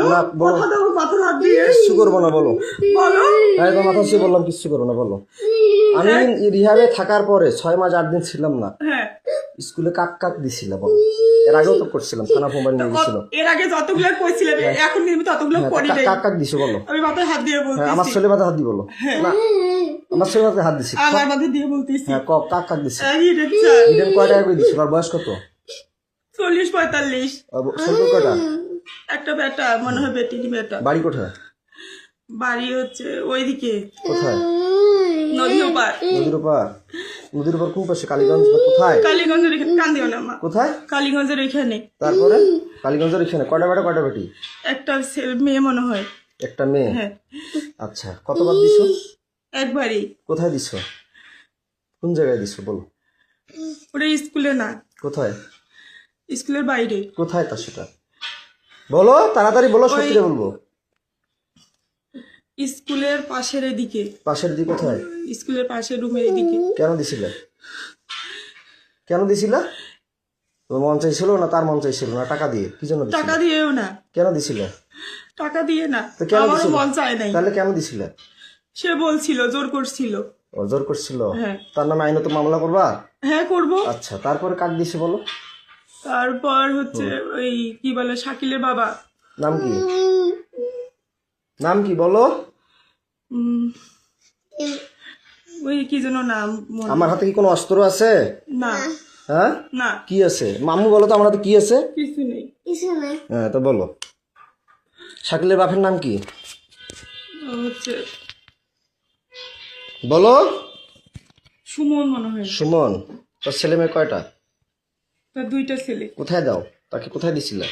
বলো না, বলো। কথা দাও মাথার হাত দিয়ে। কিচ্ছু করবো না, বলো। বলো হ্যাঁ, তোমার মাথা ছুঁয়ে বললাম কিচ্ছু করবো না, বলো। আমি রিহাবে থাকার পরে 6 মাস 8 দিন ছিলাম না, হ্যাঁ স্কুলে কাক কাক দিছিল, বলো। এর আগেও তো করছিলাম, থানা মোবাইল নিয়ে গেছিল। এর আগে যতগুলো কইছিলাম এখন কিন্তু ততগুলো হ্যাঁ, করি নাই। কাক কাক দিছো, বলো। আমি মাথায় হাত দিয়ে হ্যাঁ, আমার বলতেছি, ছেলে মাথা হাত দি, বলো। না, আমার ছেলে মাথায় হাত দিছি। আমার মাথায় দিয়ে বলতেছি হ্যাঁ, কাক কাক দিছি। ইডেন কয় টাকা করে দিছিল? আর বয়স কত? 40-45। সম্পর্ক কয়টা? একটা বেটা মনে হয় বেটিনি বেটা। বাড়ি কোথায়? বাড়ি হচ্ছে ওইদিকে কোথায়? নদীর ওপার। নদীর ওপার? নদীর ওপার কোন পাশে? কালীগঞ্জ না কোথায়? কালীগঞ্জের এখানে। কান্দিও না মা। কোথায়? কালীগঞ্জের এখানে। তারপরে কালীগঞ্জের এখানে কয়টা বেটা কয়টা বেটি? একটা মেয়ে মনে হয়। একটা মেয়ে? হ্যাঁ আচ্ছা, কতবার দিছো? একবারই। কোথায় দিছো? কোন জায়গায় দিছো, বলো। ওটা স্কুলে না, কোথায়? স্কুলের বাইরে। কোথায় তা সেটা বলো, তাড়াতাড়ি বলো, সত্যি বলবো। স্কুলের পাশের এদিকে। পাশের দিকে কোথায়? স্কুলের পাশের রুমের এদিকে। কেন দিছিলে? কেন দিছিলা? তোর মন চাইছিল না তার মন চাইছিল না? টাকা দিয়ে? কি জন্য দিছিলে? টাকা দিয়েও না। কেন দিছিলে? টাকা দিয়ে না, তো কেন আমারও দিছিলে? মন চায় নাই। তাহলে কেন দিছিলে? সে বলছিল, জোর করছিল। ও, জোর করছিল? হ্যাঁ। তার নামে আইনত মামলা করবা? হ্যাঁ করবো। আচ্ছা, তারপরে কাক দিছে, বলো। তারপর হচ্ছে ওই কি বলে শাকিলের বাবা। নাম কি? নাম কি, বলো। ওই কি যেন নাম মনে- আমার হাতে কি কোনো অস্ত্র আছে? না হ্যাঁ, না কি আছে? মামু বলো তো, আমার হাতে কি আছে? কিছু নেই। হ্যাঁ, তো বলো। শাকিলের বাপের নাম কি, হচ্ছে বলো। সুমন মনে হয়। সুমন? তোর ছেলে মেয়ে কয়টা? তার 2টা ছেলে। কোথায় দাও তাকে? কোথায় দিছিলে?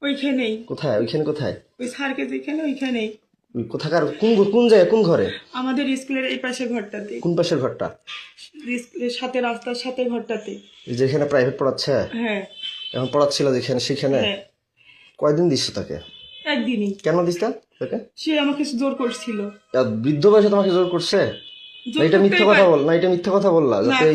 ওইখানেই। কোথায়? ওইখানে কোথায়? ওই স্যারকে যেখানে ওইখানেই। ওই কোথাকার? কোন জায়গায়, কোন ঘরে? আমাদের স্কুলের এই পাশে ঘরটাতে। কোন পাশের ঘরটা? স্কুলের সাথে রাস্তার সাথে ঘরটাতে। যেখানে প্রাইভেট পড়াচ্ছে? হ্যাঁ এখন পড়াচ্ছিল যেখানে, সেখানে? হ্যাঁ কয়দিন দিচ্ছ তাকে? একদিনই। কেন দিস তাকে? সে আমাকে জোর করছিল। বৃদ্ধ বয়সে তোমাকে জোর করছে? জোর না, এটা মিথ্যা করতেই কথা পারে। বল না, এটা মিথ্যা কথা বললা, না। যাতে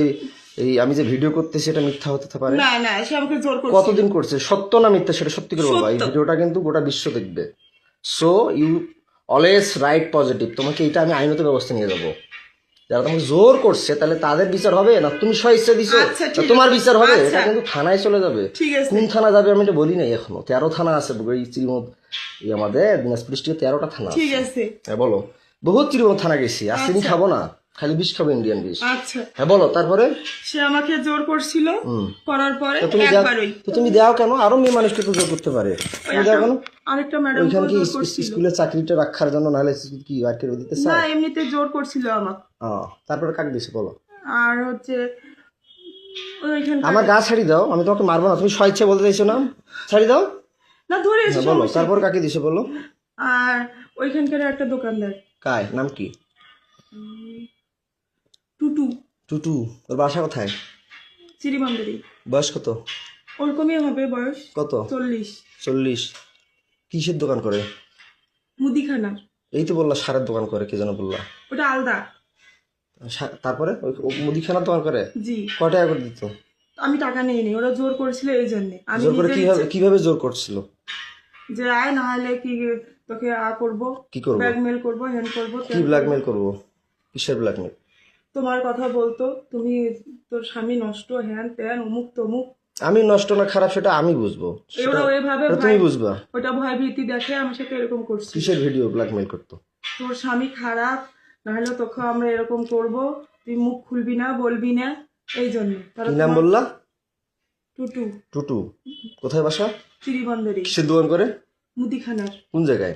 এই আমি যে ভিডিও করতেছি এটা মিথ্যা হতে পারে। না না, সে আমাকে জোর করছিল। কতদিন করছে? সত্য না মিথ্যা সেটা সত্যি করে বলবা। এই সত্য। ভিডিওটা কিন্তু গোটা বিশ্ব দেখবে। So you always right positive. তোমাকে এটা আমি আইনত ব্যবস্থা নিয়ে যাবো। যারা তোমাকে জোর করছে তাহলে তাদের বিচার হবে, না তুমি স্বেচ্ছা দিছো আচ্ছা, ঠিক না তোমার আছে। বিচার হবে? আচ্ছা। এটা কিন্তু থানায় চলে যাবে। ঠিক আছে। কোন থানা যাবে আমি এটা বলি নাই এখনো। 13 থানা আছে এই শ্রীমদ, এই আমাদের দিনাজপুর ডিস্ট্রিক্টে 13টা থানা ঠিক আছে। আছে। হ্যাঁ, বলো। বহুত শ্রীমদ থানা গেছি, আর চিনি আচ্ছা। খাবো না, খালি বিষ খাবো, ইন্ডিয়ান বিষ। আচ্ছা, হ্যাঁ, বলো। তারপরে সে আমাকে জোর করছিল। করার পরে তো তুমি একবারই তো তুমি দাও কেন? আরো মেয়ে মানুষকে তো জোর করতে পারে, তুমি দাও কেন? আরেকটা ম্যাডাম ওইখানে কি জোর করছিল। স্কুলের চাকরিটা রাখার জন্য, নাহলে কি আর কেউ দিতে না, চায়? এমনিতে জোর করছিল আমাকে। তারপরে কাক দিছে, বলো। আর হচ্ছে ওইখানে আমার গা ছাড়ি দাও, আমি তোমাকে মারবো না। তুমি স্বেচ্ছা বলতে চাইছো না, ছাড়ি দাও। না ধরে এসে হ্যাঁ, বলো। সমস্যা তারপর কি? কাকে দিছে, বলো। আর ওইখানকার একটা দোকানদার কায় নাম কি? টুটু। টুটু? তোর বাসা কোথায়? চিরিমান্দারি। বয়স কত? ওরকমই হবে বয়স। কত? 40। 40? কিসের দোকান করে? মুদিখানা। এই তো বললা সারের দোকান করে, কে যেন বললা। ওটা আলাদা। তারপরে ও মুদিখানার দোকান করে? জি। কয় টাকা করে দিত? আমি টাকা নেই নি, ওরা জোর করেছিল এই জন্য। আমি জোর করে নিজের কিভাবে ইচ্ছে- কিভাবে জোর করছিল? যে আয় না হলে কি তোকে করবো, কি করবো? ব্ল্যাকমেল করবো, হ্যান্ড করবো, কি ব্ল্যাকমেল করবো? কিসের ব্ল্যাকমেল? তোমার কথা বলতো, তুমি তোর স্বামী নষ্ট, হ্যান ত্যান, অমুক তমুক। আমি নষ্ট না খারাপ সেটা আমি বুঝবো, ওরা ওইভাবে সেটা তুমি বুঝবা। ওটা ভয় ভীতি দেখে আমার সাথে এরকম করছি। কিসের ভিডিও ব্ল্যাকমেল করতো? তোর স্বামী খারাপ, নাহলে তোকে আমরা এরকম করব, তুই মুখ খুলবি না, বলবি না, এই জন্য। কি নাম বললা? টুটু। টুটু? কোথায় বাসা? চিরিবন্দরে। কিসের দোকান করে? মুদিখানার। কোন জায়গায়?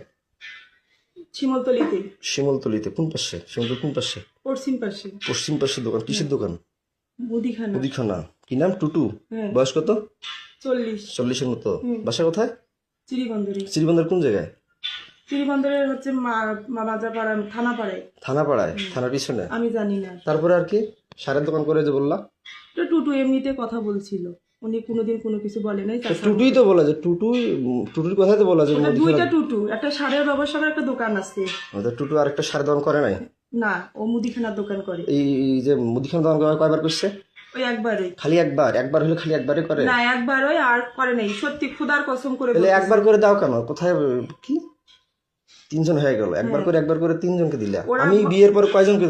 শিমলতলিতে। শিমলতলিতে? কোন পাশে? শিমলতলি কোন পাশে? পশ্চিম পাশে। পশ্চিম পাশের দোকান। কিসের দোকান? মুদিখানা। মুদিখানা। কি নাম? টুটু? হ্যাঁ। বয়স কত? 40। 40-এর মতো। বাসা কোথায়? চিরিবন্দরে। শ্রীবন্দর কোন জায়গায়? চিরিবন্দরের হচ্ছে বাজারপাড়া, থানাপাড়ায়। থানাপাড়ায়? থানার পিছনে? আমি জানি না। তারপরে আর কি? সারের দোকান করে যে বললা। তো টুটু এমনিতে কথা বলছিল, উনি কোনোদিন কোনো কিছু বলে নাই। তো টুটুই তো বলা যে টুটুর কথাই তো বলা যে ওটা 2টা টুটু, একটা সারের ব্যবসার একটা দোকান আছে। টুটু আরেকটা সারের দোকান করে নাই? না, ও মুদিখানার দোকান করে। এই যে মুদিখানা দোকান কয়বার করছে? ওই একবারই। খালি একবার? একবার হলে খালি একবারই করে? না একবার ওই আর করে নাই, সত্যি খুদার কসম করে তাহলে বলতেছি। একবার করে দাও কেন? কোথায় কি 3 জন হয়ে গেল, একবার করে 3 জনকে দিলা। আমি বিয়ের পর কয়জনকে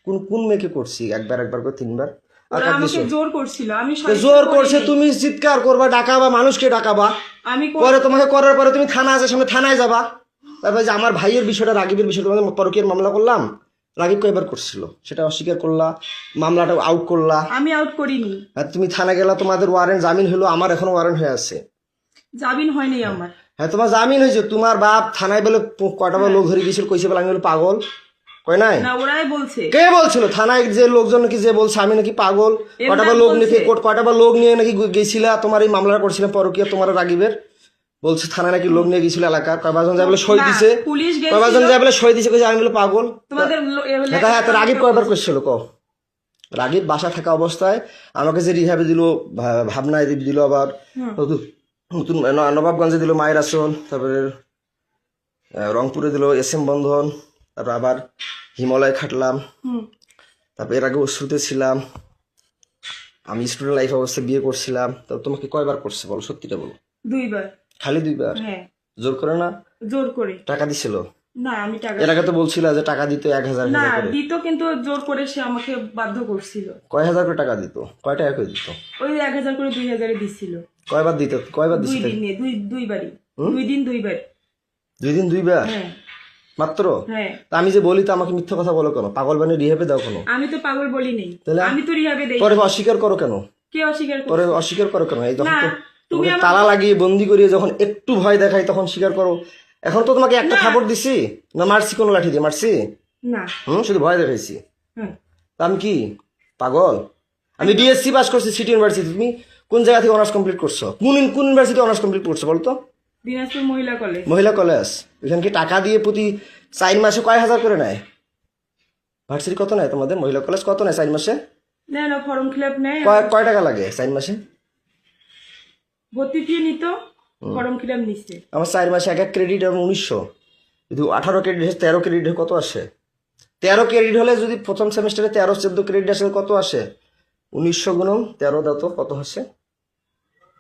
কোন কোন মেয়েকে করছি একবার করে 3 বার? আর ওরা কার আমাকে দিছো? জোর করছিল, আমি তো জোর করছে, তুমি চিৎকার করবা, ডাকাবা, মানুষকে ডাকাবা, আমি পরে তোমাকে করার পরে তুমি থানা আছে সামনে, থানায় যাবা। তারপরে যে আমার ভাইয়ের বিষয়টা, রাগিবের বিষয়টা, তোমাদের পরকীয়ার মামলা করলাম, রাগিব কয়বার করছিল সেটা অস্বীকার করলা, মামলাটা আউট করলা। আমি আউট করিনি। আর তুমি থানা গেলা, তোমাদের ওয়ারেন্ট জামিন হলো, আমার এখনো ওয়ারেন্ট হয়ে আছে। জামিন হয়নি আমার। হ্যাঁ তোমার জামিন হয়েছে, তোমার বাপ থানায় বলে কয়টা বার লোক ধরে গেছিল, কইছে বলে আমি বলে পাগল, কয় নাই? না ওরাই বলছে। কে বলছিল? থানায় যে লোকজন নাকি যে বলছে আমি নাকি পাগল, কয়টা বার লোক নিয়ে কয়টা বার লোক নিয়ে নাকি গেছিলা, তোমার এই মামলাটা করছিলাম পরকীয়া, তোমার রাগিবের বলছে থানায় নাকি লোক নিয়ে গেছিল এলাকার, কয়বার যায় বলে সই দিছে, পুলিশ কয়বার যায় বলে সই দিছে, কইছে আমি বলে পাগল। তোমাদের হ্যাঁ তো রাগিব কয়বার করছিল ক? রাগিব বাসা থাকা অবস্থায় আমাকে যে রিহাবে দিল, ভাবনায় দিল, আবার নতুন নবাবগঞ্জে দিল মায়ের আসল, তারপরে রংপুরে দিল SM বন্ধন, তারপর আবার হিমালয় খাটলাম, তারপর এর আগে অশ্রুতে ছিলাম, আমি স্টুডেন্ট লাইফ অবস্থায় বিয়ে করছিলাম। তো তোমাকে কয়বার করছে বলো, সত্যিটা বলো। 2 বার। খালি 2 বার? হ্যাঁ। জোর করে না? জোর করে। টাকা দিছিল? না আমি টাকা, এর আগে তো বলছিল যে টাকা দিত 1000 না করে। দিত কিন্তু জোর করে সে আমাকে বাধ্য করছিল। কয় হাজার করে টাকা দিত? কয় টাকা করে দিত? ওই 1000 করে 2000 দিছিল। কয়বার দিত? কয়বার 2 দিছিল? দিনে, দুই বারই। 2 দিন 2 বার। 2 দিন 2 বার হ্যাঁ মাত্র? হ্যাঁ। তা আমি যে বলি তো আমাকে মিথ্যা কথা বলো কেন? পাগল বানিয়ে রিহাবে দাও কেন? আমি তো পাগল বলি নাই, তাহলে আমি তো রিহাবে দেই। পরে অস্বীকার করো কেন? কে অস্বীকার করে? পরে অস্বীকার করো কেন? এই যখন না, তুমি তোমাকে তালা লাগিয়ে বন্দি করিয়ে যখন একটু ভয় দেখাই তখন স্বীকার করো। এখন তো তোমাকে একটা থাপড় দিছি না, মারছি কোনো লাঠি দিয়ে মারছি? না। শুধু ভয় দেখাইছি। হ্যাঁ। তা আমি কি পাগল? আমি BSc পাস করছি সিটি ইউনিভার্সিটি। তুমি কোন জায়গা থেকে অনার্স কমপ্লিট করছো? কোন ইউনিভার্সিটি অনার্স কমপ্লিট করছো বলতো? দিনাজপুর মহিলা কলেজ। মহিলা কলেজ। এখানে কি টাকা দিয়ে প্রতি 4 মাসে কয় হাজার করে নেয়? ভার্সিটি কত নেয় তোমাদের? মহিলা কলেজ কত নেয় 4 মাসে? না ফর্ম ফিল নেয়। কয় টাকা লাগে 4 মাসে? ভর্তি ফি নিত, ফর্ম ফিল নিচ্ছে। আমার 4 মাসে এক ক্রেডিট এবং 1900, যদি 18 ক্রেডিট 13 ক্রেডিট কত আসে? 13 ক্রেডিট হলে যদি প্রথম সেমিস্টারে 13-14 ক্রেডিট আসে কত আসে? 1900 গুণন 13 দাও তো কত আসে?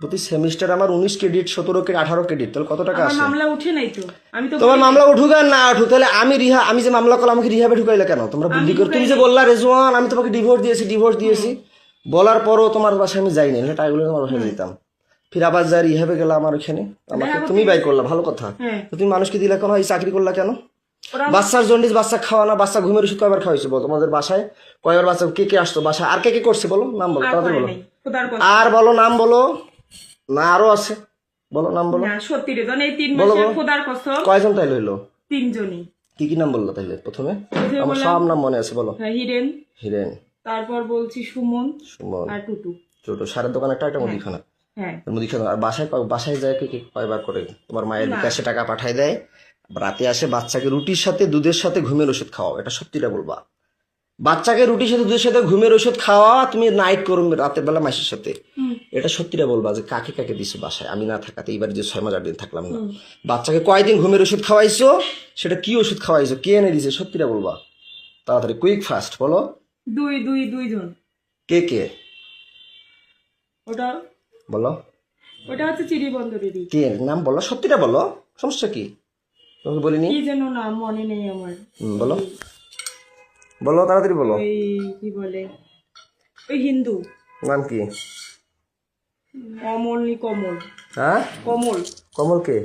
প্রতি সেমিস্টার আমার 19 ক্রেডিট, 17 ক্রেডিট, 18 ক্রেডিট, তাহলে কত টাকা আমার আসে? মামলা উঠে নাই তো, আমি তো তোমার মামলা উঠুক আর না উঠুক, তাহলে আমি যে মামলা করলাম আমাকে রিহাবে ঢুকাইলে কেন? তোমরা বুদ্ধি করে তুমি যে বললা রেজওয়ান আমি তোমাকে ডিভোর্স দিয়েছি বলার পরও তোমার বাসায় আমি যাইনি, না টাইগুলো তোমার বাসায় যেতাম, ফির আবার যাই রিহাবে গেলাম আমার ওখানে, আমাকে তুমি বাই করলা, ভালো কথা। তো তুমি মানুষকে দিলা কেন? এই চাকরি করলা কেন? বাচ্চার জন্ডিস, বাচ্চা খাওয়া না, বাচ্চা ঘুমের ওষুধ কয়বার খাওয়াইছো বলো? তোমাদের বাসায় কয়বার বাচ্চা, কে আসতো বাসায়? আর কে করছে বলো? নাম বলো তাড়াতাড়ি বলো। আর বলো নাম বলো, না আরো আছে, বলো নাম বলো। না সত্যি রে, এই 3 মাসে খোদার কসম। কয়জন তাইলে হইলো? 3 জনই। কি নাম বললো তাইলে প্রথমে? আমার সব নাম মনে আছে, বলো। হিরেন, হিরেন, তারপর বলছি সুমন আর টুটু। ছোট সারের দোকান একটা মুদিখানা। হ্যাঁ মুদিখানা। আর বাসায় যায় কি কয়বার করে? তোমার মায়ের বিকাশে টাকা পাঠায় দেয়, রাতে আসে বাচ্চাকে রুটির সাথে দুধের সাথে ঘুমের ওষুধ খাওয়াও, এটা সত্যিটা বলবা। বাচ্চাকে রুটির সাথে দুধের সাথে ঘুমের ওষুধ খাওয়া, তুমি নাইট করো রাতের বেলা মাসের সাথে, এটা সত্যিটা বলবা যে কাকে দিছো বাসায় আমি না থাকাতে? এইবার যে 6 মাস 8 দিন থাকলাম না, বাচ্চাকে কয়দিন ঘুমের ওষুধ খাওয়াইছো? সেটা কি ওষুধ খাওয়াইছো? কে এনে দিছে? সত্যিটা বলবা তাড়াতাড়ি, কুইক ফাস্ট বলো। 2 জন। কে? ওটা হচ্ছে চিড়িবন্দরেরই। কে নাম বলো, সত্যিটা বলো, সমস্যা কি? তোমাকে বলিনি কি যেন নাম মনে নেই আমার। বলো তাড়াতাড়ি বলো। ওই কি বলে, ওই হিন্দু নাম কি? কমল। হ্যাঁ কমল কে?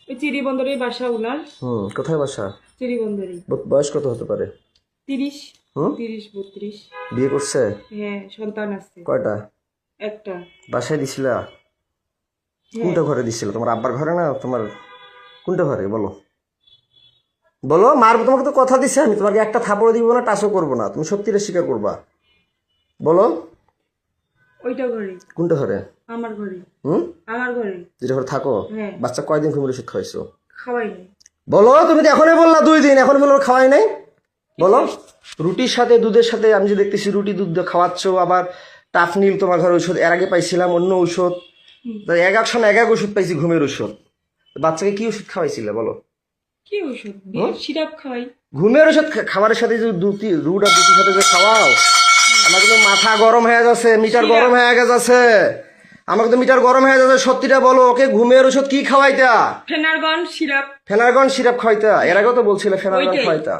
ওই চিড়িবন্দরের বাসা উনার। কোথায় বাসা? চিড়িবন্দরে। বয়স কত হতে পারে? 30 32। বিয়ে করছে? হ্যাঁ সন্তান আছে। কয়টা? একটা। বাসায় দিছিলা? কোনটা ঘরে দিছিল? তোমার আব্বার ঘরে না তোমার কোনটা ঘরে বলো? মারবো তোমাকে তো কথা দিছে আমি, তোমাকে একটা থাপড় দিব না, টাচও করবো না, তুমি সত্যিটা স্বীকার করবা, বলো। ওইটা ঘরে। কোনটা ঘরে? আমার ঘরে। আমার ঘরে। যেটা ঘরে থাকো? বাচ্চা কয়দিন ঘুমের ওষুধ খাওয়াইছো? খাওয়াইনি। বলো, তুমি তো এখনই বললা 2 দিন, এখন বলো খাওয়াই নাই, বলো। রুটির সাথে দুধের সাথে আমি যে দেখতেছি রুটি দুধ খাওয়াচ্ছ, আবার টাফনিল তোমার ঘরে ওষুধ, এর আগে পাইছিলাম অন্য ওষুধ, এক ওষুধ পাইছি ঘুমের ওষুধ। বাচ্চাকে কি ওষুধ খাওয়াইছিলে বলো? কি ওষুধ? সিরাপ খাওয়াই। ঘুমের ওষুধ খাবারের সাথে যে রুট আর দুটির সাথে যে খাওয়াও, আমার কিন্তু মাথা গরম হয়ে যাচ্ছে, মিটার গরম হয়ে গেছে। আমাকে তো মিটার গরম হয়ে যাচ্ছে, সত্যিটা বলো। ওকে ঘুমের ওষুধ কি খাওয়াইতা? Phenergan syrup. ফেনারগন সিরাপ খাওয়াইতা? এর আগেও তো বলছিলে ফেনারগন ওইটাই। খাওয়াইতা।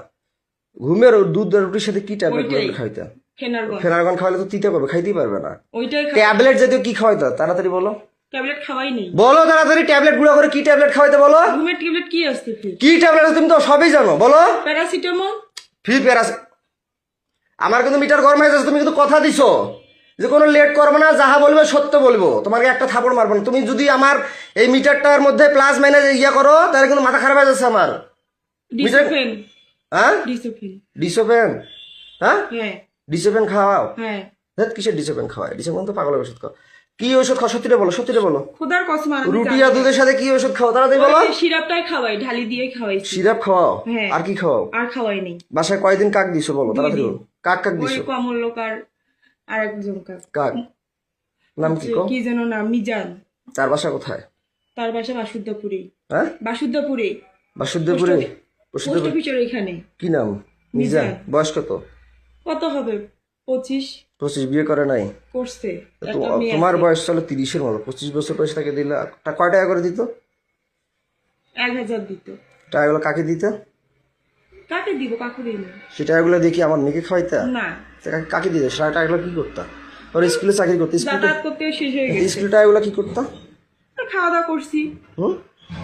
ঘুমের দুধ আর রুটির সাথে কি ট্যাবলেট ওইটাই। খাওয়াইতা? ফেনারগন ফেনারগন খাওয়াইলে তো তিতে করবে, খাইতেই পারবে না। ওইটাই ট্যাবলেট জাতীয় কি খাওয়াইতা? তাড়াতাড়ি বলো, ট্যাবলেট খাওয়াই নেই। বলো তাড়াতাড়ি। ট্যাবলেট গুঁড়া করে কি ট্যাবলেট খাওয়াইতে বলো? ঘুমের ট্যাবলেট কি আসছে ফির? কি ট্যাবলেট তুমি তো সবই জানো, বলো। প্যারাসিটামল। ফ্রি প্যারাস। আমার কিন্তু মিটার গরম হয়ে যাচ্ছে, তুমি কিন্তু কথা দিছো যে কোনো লেট করবে না, যাহা বলবে সত্য বলবো, তোমাকে একটা থাপড় মারবো না। তুমি যদি আমার এই মিটারটার মধ্যে প্লাস মাইনাস ইয়া করো, তাহলে কিন্তু মাথা খারাপ হয়ে যাচ্ছে আমার। ডিসোফেন। হ্যাঁ, ডিসোফেন। ডিসোপেন। হ্যাঁ, হ্যাঁ ডিসোপেন খাওয়াও? হ্যাঁ। ধ্যাৎ, কিসের ডিসোপেন খাওয়ায়? ডিসোপেন তো পাগলের ওষুধ খাও। কি ওষুধ খাও? সত্যিটা বলো, সত্যিটা বলো। খোদার কসম আর রুটি আর দুধের সাথে কি ওষুধ খাও? তাড়াতাড়ি বলো। সিরাপটাই খাওয়াই, ঢালি দিয়ে খাওয়াইছি। সিরাপ খাওয়াও? হ্যাঁ। আর কি খাওয়াও? আর খাওয়াই নেই। বাসায় কয়দিন কাক দিছো বলো, তাড়াতাড়ি বলো। কাক কাক ওই দিছো? কমলকার আর একজন কাক নাম কি কো? কি যেন নাম, মিজান। তার বাসা কোথায়? তার বাসা বাসুদ্ধপুরে। হ্যাঁ, বাসুদ্ধপুরে। বাসুদেবপুরে। পোস্ট বাসুদেবপুর অফিসের এখানে। কি নাম? মিজান। বয়স কত? কত হবে? 25। 25। বিয়ে করে নাই? করছে। তো একটা মেয়ে তোমার আছে। বয়স চলো 30-এর মতো। 25 বছর বয়স তাকে দিলে কয় টাকা করে দিত? 1000 দিত। টাকাগুলো কাকে দিত? কাকে দিব? কাকু দিই না। সে টাকাগুলো দেখি আমার মেয়েকে খাওয়াইতা? না, কাকে দিত? সে টাকাগুলো কি করতা? ওর স্কুলে চাকরি করতে? যাতায়াত করতে শেষ হয়ে গেছে। স্কুলে টাকাগুলো কি করতা? আর খাওয়া দাওয়া করছি। হুম,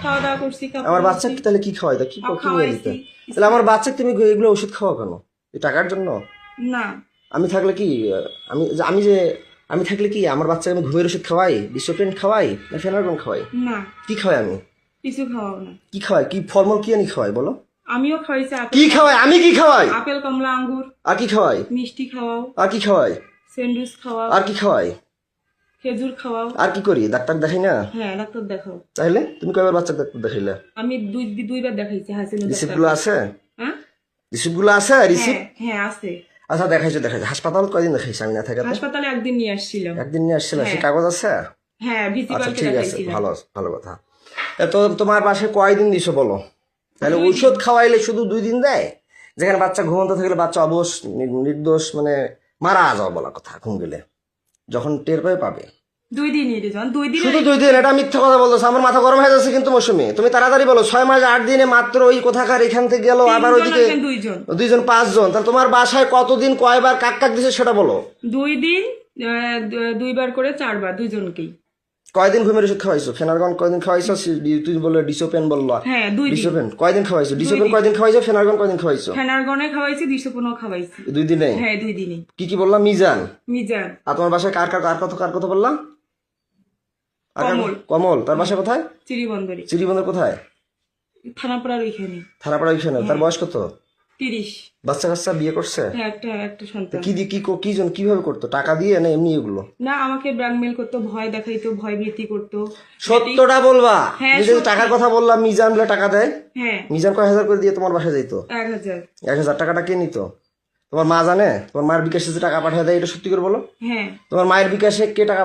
খাওয়া দাওয়া করছি। কাপড় আমার ধুচ্ছি। বাচ্চাকে তাহলে কি খাওয়াইতা? কি কি নিয়ে খাওয়াইছি। দিতে? তাহলে আমার বাচ্চাকে তুমি এগুলো ওষুধ খাওয়া কেন? এই টাকার জন্য? না, আমি থাকলে কি, আমি থাকলে কি আমার বাচ্চাকে আমি ঘুমের ওষুধ খাওয়াই, ডিসোপেন খাওয়াই, না ফেনারগন খাওয়াই? না, কি খাওয়াই আমি? কিছু খাওয়াও না। কি খাওয়াই? কি ফলমূল কি আনি খাওয়াই বলো? আমিও খাওয়াইছি আপেল। কি খাওয়াই? আমি কি খাওয়াই? আপেল, কমলা, আঙ্গুর। আর কি খাওয়াই? মিষ্টি খাওয়াও। আর কি খাওয়াই? স্যান্ডউইচ খাওয়াও। আর কি খাওয়াই? খেজুর খাওয়াও। আর কি করি? ডাক্তার দেখাই না? হ্যাঁ, ডাক্তার দেখাও। তাহলে তুমি কয়বার বাচ্চা ডাক্তার দেখাইলে? আমি দুইবার দেখাইছি হাসিনা রিসিপ্ট ডাক্তার। গুলো আছে? হ্যাঁ রিসিপ্ট গুলো আছে? রিসিপ্ট? হ্যাঁ হ্যাঁ আছে। আচ্ছা, দেখাইছো। হাসপাতাল কয়দিন দেখাইছি আমি না থাকাতে? হাসপাতালে একদিন নিয়ে আসছিলাম। একদিন নিয়ে আসছিল, সে কাগজ আছে? হ্যাঁ, আচ্ছা, ভিসিপালকে ঠিক আছে, দেখাইছিলাম। ভালো কথা। তো তোমার বাসায় কয়দিন দিছো বলো? তাহলে ঔষধ খাওয়াইলে শুধু 2 দিন দেয়? যেখানে বাচ্চা ঘুমন্ত থাকলে বাচ্চা অবশ নির্দোষ মানে মারা যাওয়া বলা কথা, ঘুম গেলে যখন টের পাবে। 2 দিনই রে জন, 2 দিন। শুধু 2 দিন? এটা মিথ্যা কথা বলতেছে। আমার মাথা গরম হয়ে যাচ্ছে কিন্তু মৌসুমি। তুমি তাড়াতাড়ি বলো। 6 মাস 8 দিনে মাত্র ওই কোথাকার এখান থেকে গেল, আবার ওইদিকে 2 জন 5 জন। তাহলে তোমার বাসায় কতদিন কয়বার কাক কাক দিছে সেটা বলো। 2 দিন, 2 বার করে 4 বার, দুজনকেই। কয়দিন ঘুমের ওষুধ খাওয়াইছো? ফেনারগন কয়দিন খাওয়াইছো? তুই বললে ডিসোপেন বললো। হ্যাঁ, 2 দিন। ডিসোপেন কয়দিন খাওয়াইছো? ডিসোপেন কয়দিন খাওয়াইছো? ফেনারগন কয়দিন খাওয়াইছো? ফেনারগনে খাওয়াইছি, 215 খাওয়াইছি। 2 দিনে? হ্যাঁ, 2 দিনই। কি কি বললাম? মিজান। মিজান। আর তোমার বাসায় কার কথা বললাম? কমল। কমল। তার বাসা কোথায়? চিরিবন্দরে। চিরিবন্দর কোথায়? থানাপাড়ার ওইখানে। থানাপাড়া ওইখানে। তার বয়স কত? 30। বাচ্চা কাচ্চা বিয়ে করছে? হ্যাঁ, একটা সন্তান। কিভাবে করতো? টাকা দিয়ে না এমনি এগুলো? না, আমাকে ব্ল্যাকমেল করতো, ভয় দেখাইতো, ভয় ভীতি করতো। সত্যটা বলবা। হ্যাঁ, নিজে টাকার কথা বললাম, মিজান বলে টাকা দেয়। হ্যাঁ, মিজান কয় হাজার করে দিয়ে তোমার বাসায় যাইতো? 1000। 1000 টাকাটা কে নিত? তোমার মা জানে? তোমার মায়ের বিকাশে যে টাকা পাঠিয়ে দেয়, এটা সত্যি করে বলো। হ্যাঁ, তোমার মায়ের বিকাশে কে টাকা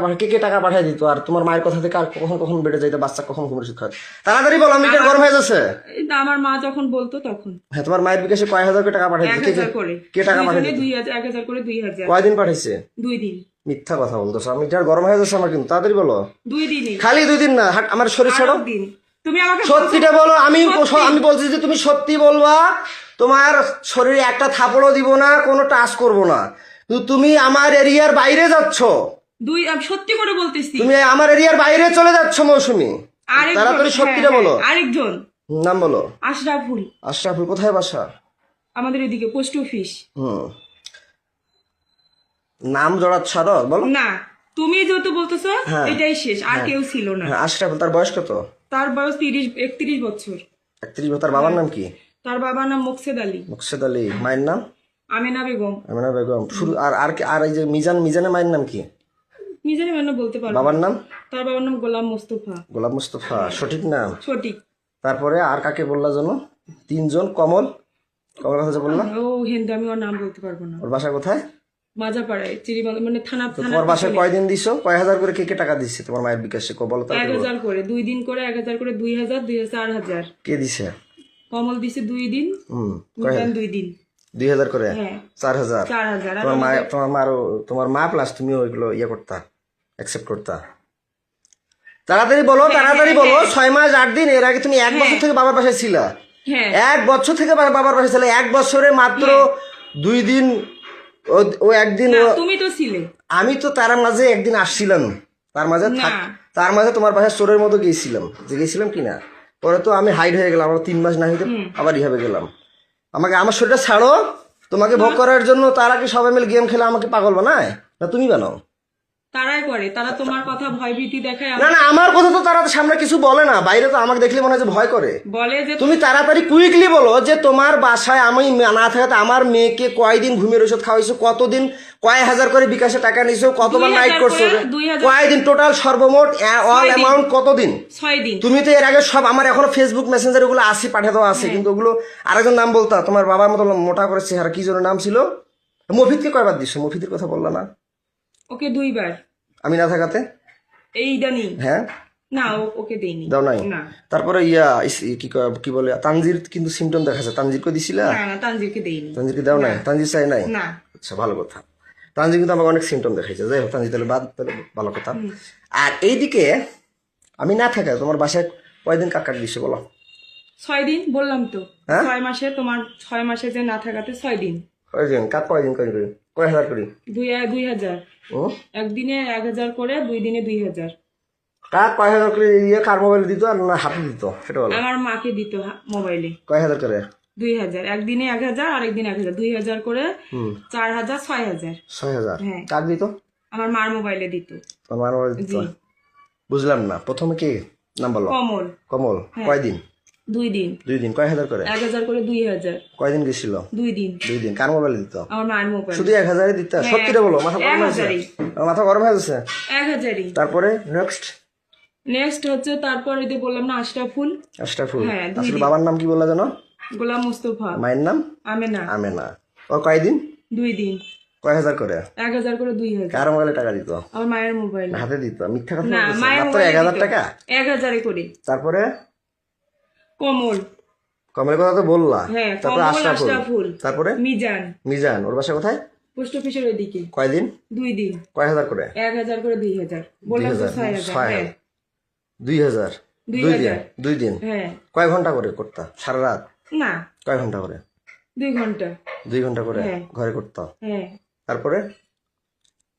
পাঠিয়ে দিত? আর তোমার মায়ের কথা থেকে আর কখন বেড়ে যাইতো বাচ্চা, কখন ঘুমের ওষুধ খাওয়াতো? তাড়াতাড়ি বলো, আমি এটা গরম হয়ে যাচ্ছে। এই তো আমার মা যখন বলতো তখন। হ্যাঁ, তোমার মায়ের বিকাশে কয় হাজার করে টাকা পাঠিয়ে দিত? 1000 করে। কে টাকা পাঠিয়ে দিত? 1000 করে 2000। কয়দিন পাঠাইছে? 2 দিন। মিথ্যা কথা বলতেছো। আমি এটা গরম হয়ে যাচ্ছে আমার কিন্তু। তাড়াতাড়ি বলো। 2 দিনই। খালি 2 দিন না, আমার শরীর ছাড়ো। 8 দিন। তুমি আমাকে সত্যিটা বলো। আমি বলছি যে তুমি সত্যি বলবা। তোমার শরীরে একটা থাপড়ও দিব না, কোনো টাচ করব না। তুমি আমার এরিয়ার বাইরে যাচ্ছ। আমি সত্যি করে বলতেছি। তুমি আমার এরিয়ার বাইরে চলে যাচ্ছ মৌসুমি। তাড়াতাড়ি সত্যিটা বলো। আরেকজন নাম বলো। আশরাফুল। আশরাফুল কোথায় বাসা? আমাদের এদিকে পোস্ট অফিস। নাম জড়াচ্ছ আরো, বলো না। তুমি যেহেতু বলতেছো এটাই শেষ, আর কেউ ছিল না। আশরাফুল। তার বয়স কত? তার বয়স 31 বছর। 31 বছর। তার বাবার নাম কি? তার বাবার নাম মোকসেদ আলী। মোকসেদ আলী। মায়ের নাম? আমেনা বেগম। আমেনা বেগম। শুরু আর এই যে মিজানের মায়ের নাম কি? মিজানের মানে বলতে পারবো। বাবার নাম? তার বাবার নাম গোলাম মোস্তফা। গোলাম মোস্তফা সঠিক নাম? সঠিক। তারপরে আর কাকে বললা জানো? 3 জন। কমল কথা বললাম। ও হিন্দু, আমি ওর নাম বলতে পারবো না। ওর বাসা কোথায়? মাজাপাড়ায়, চিরিবাংলা মানে থানা। তোমার বাসায় কয়দিন দিছো? কয় হাজার করে কে টাকা দিচ্ছে তোমার মায়ের বিকাশে? বলো তো। 1000 করে 2 দিন করে, 1000 করে 2000, 4000। কে দিছে? কমল দিছে 2 দিন, মিজান 2 দিন। 2000 করে হ্যাঁ 4000 4,000 আর তোমার মা প্লাস তুমিও ওইগুলো ইয়ে করতা অ্যাকসেপ্ট করতা তাড়াতাড়ি বলো তাড়াতাড়ি বলো 6 মাস 8 দিন এর আগে তুমি 1 বছর থেকে বাবার বাসায় ছিলা হ্যাঁ 1 বছর থেকে বাবার বাসায় ছিলে 1 বছরে মাত্র 2 দিন ও একদিন না, তুমি তো ছিলে আমি তো তার মাঝে একদিন আসছিলাম তার মাঝে তার মাঝে তোমার বাসায় চোরের মতো গিয়েছিলাম কিনা পরে তো আমি হাইড হয়ে গেলাম আমার 3 মাস না হইতে আবার রিহাবে গেলাম আমার শরীরটা ছাড়ো তোমাকে ভোগ করার জন্য তারা কি সবাই মিলে গেম খেলে আমাকে পাগল বানায় না তুমি বানাও তারাই করে তারা তোমার কথা ভয় ভীতি দেখায় না না আমার কথা তো তারা সামনে কিছু বলে না বাইরে তো আমাকে দেখলে মনে হয় যে ভয় করে বলে যে তুমি তাড়াতাড়ি কুইকলি বলো যে তোমার বাসায় আমি না থাকাতে আমার মেয়েকে কয়দিন ঘুমের ওষুধ খাওয়াইছো কতদিন কয় হাজার করে বিকাশে টাকা নিছো কতবার 2000 নাইট করছো করে, 2000 কয়দিন টোটাল সর্বমোট অল অ্যামাউন্ট কতদিন 6 দিন তুমি তো এর আগে সব আমার এখনো ফেসবুক মেসেঞ্জার ওগুলো আসি পাঠিয়ে দেওয়া আছে কিন্তু ওগুলো আরেকজন নাম বলতা তোমার বাবার মতো মোটা করে চেহারা কি জন্য নাম ছিল মফিদকে কয়বার দিছো মফিদের কথা বললা না ওকে 2 বার আমি না থাকাতে এইটা নেই হ্যাঁ না ওকে দেইনি দাও নাই না তারপরে কি বলে তানজির কিন্তু সিমটম দেখাচ্ছে তানজিরকে দিছিলা না তানজিরকে দেইনি তানজিরকে দাও নাই তানজির চাই নাই না আচ্ছা ভালো কথা তানজির কিন্তু আমাকে অনেক সিমটম দেখাইছে যাই হোক তানজির তাহলে ভালো কথা আর এইদিকে আমি না থাকা তোমার বাসায় কয়দিন কাকার দিছে বলো 6 দিন বললাম তো হ্যাঁ? 6 মাসে তোমার 6 মাসে যে না থাকাতে 6 দিন কয়দিন কয়দিন কয় হাজার করি 2000 ও একদিনে 1000 করে 2 দিনে 2000 কয় হাজার করে ইয়ে কার মোবাইল দিত আর না হাতে দিত সেটা বলো আমার মাকে দিত মোবাইলে কয় হাজার করে 2000 একদিনে 1000 আর একদিন 1000 2000 করে 4000 6000 6000 হ্যাঁ। কার দিত আমার মার মোবাইলে দিত তোমার মোবাইল দিত জি বুঝলাম না প্রথমে কি নাম বলো কমল কমল কয়দিন 2 দিন 2 দিন কয় হাজার করে 1000 করে 2000 কয়দিন গেছিল 2 দিন 2 দিন কার মোবাইল দিত আমার মার মোবাইল শুধু 1000 দিত সত্যি বলো মাথা গরম হয়েছে 1000 আমার মাথা গরম হয়ে যাচ্ছে 1000ই তারপরে নেক্সট নেক্সট হচ্ছে তারপর ওই যে বললাম না আশরাফুল আশরাফুল হ্যাঁ, 2 আসলে দিন। বাবার নাম কি বললা জানো গোলাম মুস্তফা মায়ের নাম আমেনা আমেনা ওর কয়দিন 2 দিন কয় হাজার করে 1000 করে 2000 কার মোবাইলে টাকা দিত আমার মায়ের মোবাইল হাতে দিত মিথ্যা কথা না বলতেছে। মায়ের মাত্র মোবাইল 1000 টাকা 1000 করে তারপরে কমল কমলের কথা তো বললা হ্যাঁ তারপরে কমল আশরাফুল আশরাফুল তারপরে মিজান মিজান ওর বাসা কোথায় পোস্ট অফিসের ওইদিকে কয়দিন 2 দিন কয় হাজার করে 1000 করে 2000 বললাম তো 6000 হ্যাঁ 2000 2 দিন 2 দিন হ্যাঁ কয় ঘন্টা করে করতা সারা রাত না কয় ঘন্টা করে 2 ঘন্টা 2 ঘন্টা করে হ্যাঁ। ঘরে করতা হ্যাঁ তারপরে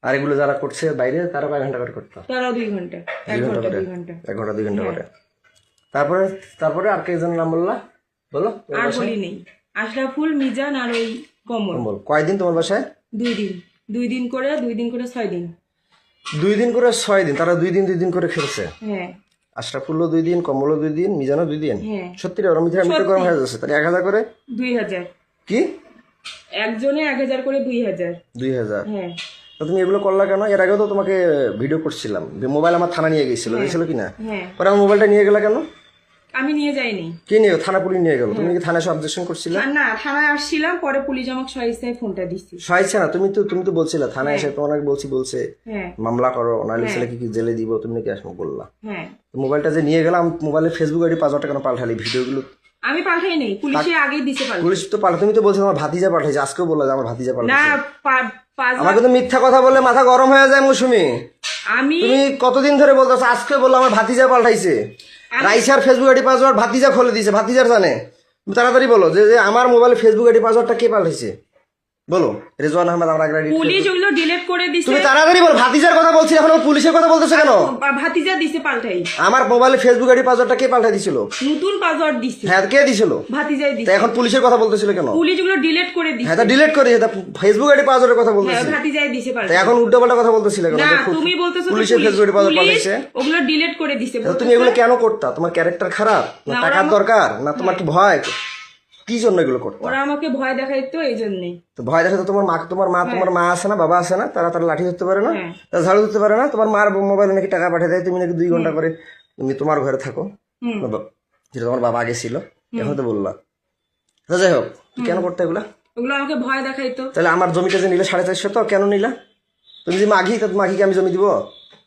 আর এগুলো যারা করছে বাইরে তারা কয় ঘন্টা করে করতা তারাও 2 ঘন্টা 1 2 ঘন্টা ঘন্টা করে 2 ঘন্টা 1 ঘন্টা 2 ঘন্টা করে তারপরে তারপরে আর কে নাম বললা বলো আর বলি নেই আশরাফুল মিজান আর ওই কমল বল কয়দিন তোমার বাসায় 2 দিন 2 দিন করে 6 দিন 2 দিন করে 6 দিন তারা 2 দিন করে খেলছে হ্যাঁ আশরাফুল্লো 2 দিন কমলও 2 দিন মিজানও 2 দিন হ্যাঁ সত্যি রে ওরা মিথ্যা গরম হয়ে যাচ্ছে তাহলে 1000 করে 2000 কি একজনে 1000 করে 2000 2000 হ্যাঁ তো তুমি এগুলো করলা কেন এর আগেও তো তোমাকে ভিডিও করছিলাম মোবাইল আমার থানা নিয়ে গেছিল গেছিল কিনা হ্যাঁ পরে আমার মোবাইলটা নিয়ে গেলা কেন আমি নিয়ে যাইনি কি নিয়ে থানা পুলিশ নিয়ে গেল তুমি কি থানায় অবজেকশন করছিলে আর না থানায় আসছিলাম পরে পুলিশ আমাকে সহিস্তায় ফোনটা দিচ্ছে সহায়ছে না তুমি তো বলছিলে থানায় এসে তোমার বলছে হ্যাঁ মামলা করো নাহলে ছেলেকে কি জেলে দিব তুমি নাকি আসবো বললা হ্যাঁ তো মোবাইলটা যে নিয়ে গেলাম মোবাইলে ফেসবুক আইডি 5000 টাকা পাল্টালি ভিডিওগুলো আমি পাঠাই নেই পুলিশে আগেই দিছে পাল্টা পুলিশ তো পাল্টা তুমি তো বলছো আমার ভাতিজা পাঠাইছে আজকেও বললা যে আমার ভাতিজা না পাল্টাইছে পাঁচ আমাকে তো মিথ্যা কথা বললে মাথা গরম হয়ে যায় মৌসুমি আমি তুমি কতদিন ধরে বলতেছো আজকে বললো আমার ভাতিজা পাল্টাইছে রাইসার ফেসবুক আইডি পাসওয়ার্ড ভাতিজা খুলে দিয়েছে ভাতিজার জানে তুমি তাড়াতাড়ি বলো যে আমার মোবাইলে ফেসবুক আইডি পাসওয়ার্ডটা কে পাল্টাইছে বলো রেজওয়ান আহমেদ আমার আগে পুলিশ ওগুলো ডিলিট করে দিছে তুমি তাড়াতাড়ি বলো ভাতিজার কথা বলছি এখন পুলিশের কথা বলতেছো কেন ভাতিজা দিছে পাল্টাই আমার মোবাইলে ফেসবুক আইডি পাসওয়ার্ডটা কে পাল্টাই দিছিল নতুন পাসওয়ার্ড দিছে হ্যাঁ কে দিছিল ভাতিজাই তা দিছে এখন পুলিশের কথা বলতেছিল কেন পুলিশ ওগুলো ডিলিট করে দিছে হ্যাঁ তা ডিলিট করে দিয়েছে ফেসবুক আইডি পাসওয়ার্ডের কথা হ্যাঁ বলতেছি ভাতিজাই দিছে তা পাল্টা এখন উল্টোপাল্টা কথা বলতেছিলে কেন না যে তুমি বলতেছো তো পুলিশের ফেসবুক আইডি পাসওয়ার্ড পুলিশ পাল্টাইছে ওগুলো ডিলিট করে দিছে তা তুমি এগুলো কেন করতা তোমার ক্যারেক্টার খারাপ না টাকার দরকার না তোমার কি ভয় কি জন্য এগুলো করতো ওরা আমাকে ভয় দেখাইতো এই জন্যই তো ভয় দেখাতে তোমার মা আছে না বাবা আছে না তারা লাঠি ধরতে পারে না হ্যাঁ। তারা ঝাড়ু ধরতে পারে না তোমার মার মোবাইলে নাকি টাকা পাঠিয়ে দেয় তুমি নাকি 2 ঘন্টা করে তুমি তোমার ঘরে থাকো হুম যেটা তোমার বাবা আগে ছিল এখন তো বললা তো যাই হোক কেন করতে এগুলা ওগুলো আমাকে ভয় দেখাইতো তাহলে আমার জমিটা যে নিলে 450 তো কেন নিলা তুমি যে মাঘি তা মাঘিকে আমি জমি দিব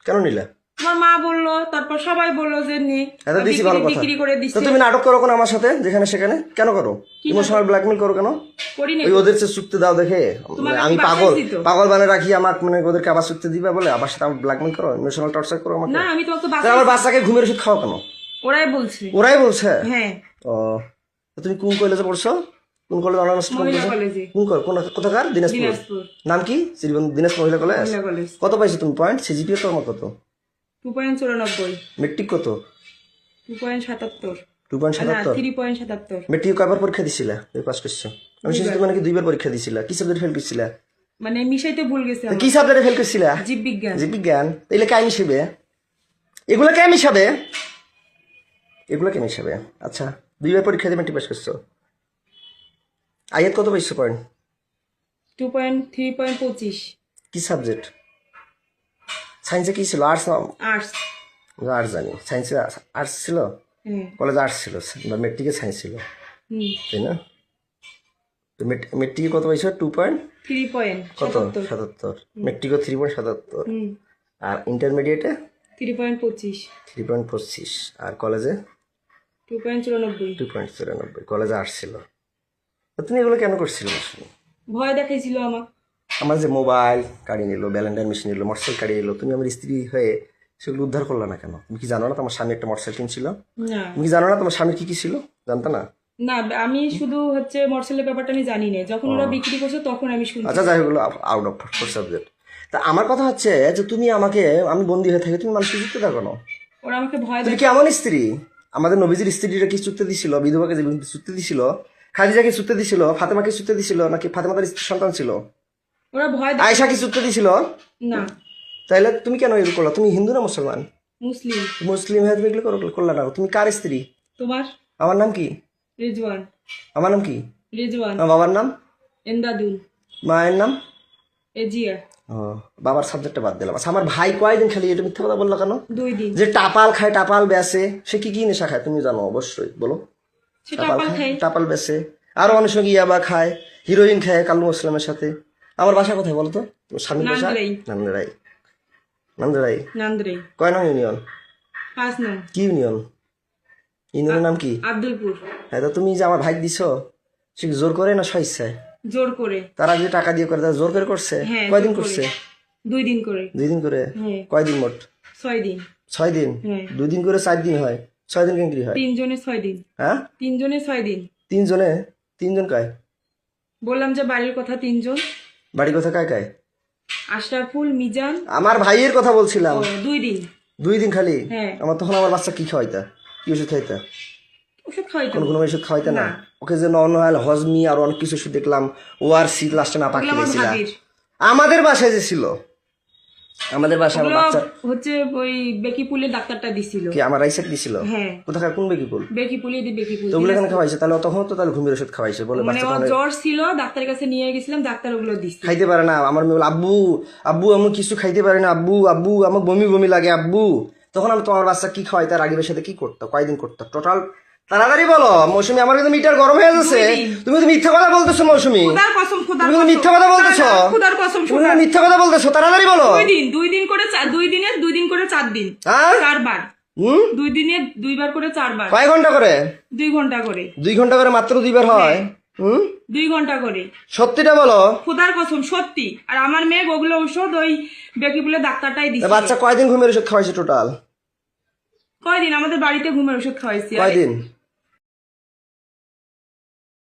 কেন নিলা তোমার মা বললো, তারপর সবাই বললো যে নে এটা দিছি ভালো কথা। বিক্রি করে তো দিচ্ছে। তুমি নাটক করো কেন আমার সাথে যেখানে সেখানে কেন করো? ইমোশনাল ব্ল্যাকমেল করো কেন? করি না ওই ওদের যে চুক্তি দাও দেখে তোমাকে আমি কি বাসায় পাগল দিত? পাগল বানিয়ে রাখি আমাকে, মানে ওদেরকে আবার চুক্তি দিবে বলে আবার সাথে আমার ব্ল্যাকমেল করো, ইমোশনাল টর্চার করো আমাকে। না আমি তোমাকে তাহলে আমার বাচ্চাকে ঘুমের ওষুধ খাওয়া কেন? ওরাই বলছে। ওরাই বলছে? হ্যাঁ ও, তো তুমি কোন কলেজে পড়ছো? কোন কলেজ অনার্স মহিলা কলেজে, কোথাকার? দিনাজপুর। দিনাজপুর নাম কি? শ্রীবন্ধু দিনাজপুর মহিলা কলেজ। মহিলা কলেজ। কত পাইছো তুমি পয়েন্ট? সিজিপিএ তোমার কত? 2.94, মেট্রিক কত? 2.77, 2.77। 3.77। মেট্রিক কয়বার পরীক্ষা দিছিলা? তুমি পাস করছো? আমি শুনছি তুমি নাকি 2বার পরীক্ষা দিছিলা। কি সাবজেক্ট ফেল করছিলা? মানে মিশাইতে ভুল গেছে তো আমার। কি সাবজেক্টে ফেল করছিলা? জীববিজ্ঞান। জীববিজ্ঞান। এগুলো কে মিশাবে? এগুলো কে মিশাবে? এগুলো কে মিশাবে? আচ্ছা 2বার পরীক্ষা দিয়ে মেট্রিক পাস করছো। আয়াত কত পাইছো পয়েন্ট? 3.25। কি সাবজেক্ট? সায়েন্সে কি ছিল? আর্টস না? আর্টস। আর্টস জানি। সায়েন্সে আর্টস ছিল? হ্যাঁ। কলেজে আর্টস ছিল বা মেট্রিকে সায়েন্স ছিল, হুম। তাই না? তো মেট্রিকে কত পাইছো? 2 পয়েন্ট কত? 3.77। 77। মেট্রিকও 3.77। হুম। আর ইন্টারমিডিয়েটে 3.25। 3.25। আর কলেজে 2.94। 2.94। কলেজে আর্টস ছিল। তো তুমি এগুলো কেন করছিলে? ভয় দেখাইছিল আমার। আমার যে মোবাইল কাড়িয়ে নিল, ব্যালেন্ডার মেশিন নিল, মোটরসাইকেল কাড়িয়ে নিল, তুমি আমার স্ত্রী হয়ে সেগুলো উদ্ধার করলা না কেন? তুমি কি জানো না তোমার স্বামী একটা মোটরসাইকেল কিনছিল? না তুমি কি জানো না তোমার স্বামীর কি কি ছিল? জানতো না? না আমি শুধু হচ্ছে মোটরসাইকেলের ব্যাপারটা আমি জানি না, যখন ওরা বিক্রি করছে তখন আমি শুনছি। আচ্ছা যাই হোক, আউট অফ সাবজেক্ট। তা আমার কথা হচ্ছে যে তুমি আমাকে, আমি বন্দী হয়ে থাকি, তুমি মানুষকে চুক্তি দাও কেন? ওরা আমাকে ভয় তুমি কি এমন স্ত্রী? আমাদের নবীজির স্ত্রীরা কি চুক্তি দিছিল? বিধবাকে যে চুক্তি দিছিল, খাদিজাকে চুক্তি দিছিল, ফাতেমাকে চুক্তি দিছিল, নাকি ফাতেমাদের সন্তান ছিল? ওরা ভয় আয়েশা কি চুক্তি দিছিল? না। তাইলে তুমি কেন এগুলো করলা? তুমি হিন্দু না মুসলমান? মুসলিম। মুসলিম হয়ে তুমি এগুলো করলা না? তুমি কার স্ত্রী? তোমার? আমার নাম কি? রেজওয়ান। আমার নাম কি? রেজওয়ান। আমার বাবার নাম? এন্দাদুল। মায়ের নাম? এজিয়া। ও, বাবার সাবজেক্টটা বাদ দিলাম। আচ্ছা আমার ভাই কয়দিন খালি এটা মিথ্যা কথা বললো কেন? 2 দিন। যে টাপাল খায়, টাপাল বেচে, সে কি কি নেশা খায় তুমি জানো অবশ্যই, বলো। সে টাপাল খাই। টাপাল বেচে, আরো অনেক সঙ্গে ইয়াবা খায়, হিরোইন খায় কালু ইসলামের সাথে। আমার বাসা কোথায় বলো তো? স্বামীর বাসা নান্দারাই। নান্দারাই। নান্দারাই নান্দ্রাই। কয় নং ইউনিয়ন? 5 নং। কি ইউনিয়ন? ইউনিয়নের নাম কি? আব্দুলপুর। হ্যাঁ, তো তুমি যে আমার ভাই দিছো, সে কি জোর করে না স্বেচ্ছায়? জোর করে। তারা যে টাকা দিয়ে করে, তারা জোর করে করছে? হ্যাঁ, কয়দিন জোর করে। করছে? 2 দিন করে। 2 দিন করে? হ্যাঁ। কয়দিন মোট? 6 দিন। 6 দিন? হ্যাঁ। 2 দিন করে 4 দিন হয়, 6 দিন কেন কি হয়? 3 জনে 6 দিন। হ্যাঁ 3 জনে 6 দিন। 3 জনে? 3 জন কায়? বললাম যে বাড়ির কথা 3 জন। বাড়ি কথা কায় কায়? আশরাফুল, মিজান। আমার ভাইয়ের কথা বলছিলাম। 2 দিন। 2 দিন খালি? হ্যাঁ। তখন আমার বাচ্চা কি খাওয়াইতা? কি ওষুধ খাইতা? ওষুধ খাওয়াইতো। কোনো ওষুধ খাওয়াইতা না? না। ওকে যে নর্মাল হজমি আর অনেক কিছু ওষুধ দেখলাম, ওআরসি লাস্টে না পাখি ওগুলো আমার দিয়েছিলা। ভাবির। আমাদের বাসায় যে ছিল, আমাদের বাসায় আমার ওগুলো বাচ্চা হচ্ছে ওই বেকিপুলের ডাক্তারটা দিছিল। কি আমার রাইসেট দিছিল? হ্যাঁ। কোথাকার কোন বেকিপুল? বেকিপুলে দি বেকিপুল। তো ওগুলো কেন খাওয়াইছে? তাহলে তখন তো তাহলে ঘুমের ওষুধ খাওয়াইছে বলে মানে বাচ্চা ওর তখন জ্বর ছিল, ডাক্তারের কাছে নিয়ে গেছিলাম, ডাক্তার ওগুলো দিচ্ছে। খাইতে পারে না। আমার মেয়ে বলে, আব্বু আব্বু আমি কিছু খাইতে পারি না, আব্বু আব্বু আমার বমি বমি লাগে আব্বু। তখন আমি তোমার বাচ্চা কি খাওয়াইতে, রাগিবের সাথে কি করতো, কয়দিন করতো টোটাল? তাড়াতাড়ি বলো মৌসুমী, আমার কিন্তু মিটার গরম হয়ে যাচ্ছে। 2 দিন। তুমি তো মিথ্যা কথা বলতেছো মৌসুমী, খোদার কসম, খোদার তুমি কসম। কিন্তু মিথ্যা কথা বলতেছো। খোদার কসম, তুমি কিন্তু মিথ্যা কথা বলতেছো, তাড়াতাড়ি বলো। 2 দিন, 2 দিন করে 2 দিনে 2 দিন করে 4 দিন। হ্যাঁ 4 বার। 2 দিনে 2 বার করে 4 বার। কয় ঘন্টা করে? 2 ঘন্টা করে। 2 ঘন্টা করে মাত্র 2 বার হয়? 2 ঘন্টা করে। সত্যিটা বলো। খোদার কসম সত্যি। আর আমার মেয়ে ওগুলো ঔষধ ওই বেকিপুলের ডাক্তারটাই দিচ্ছে। বাচ্চা কয়দিন ঘুমের ওষুধ খাওয়াইছে টোটাল? কয়দিন আমাদের বাড়িতে ঘুমের ওষুধ খাওয়াইছি। আর কয়দিন?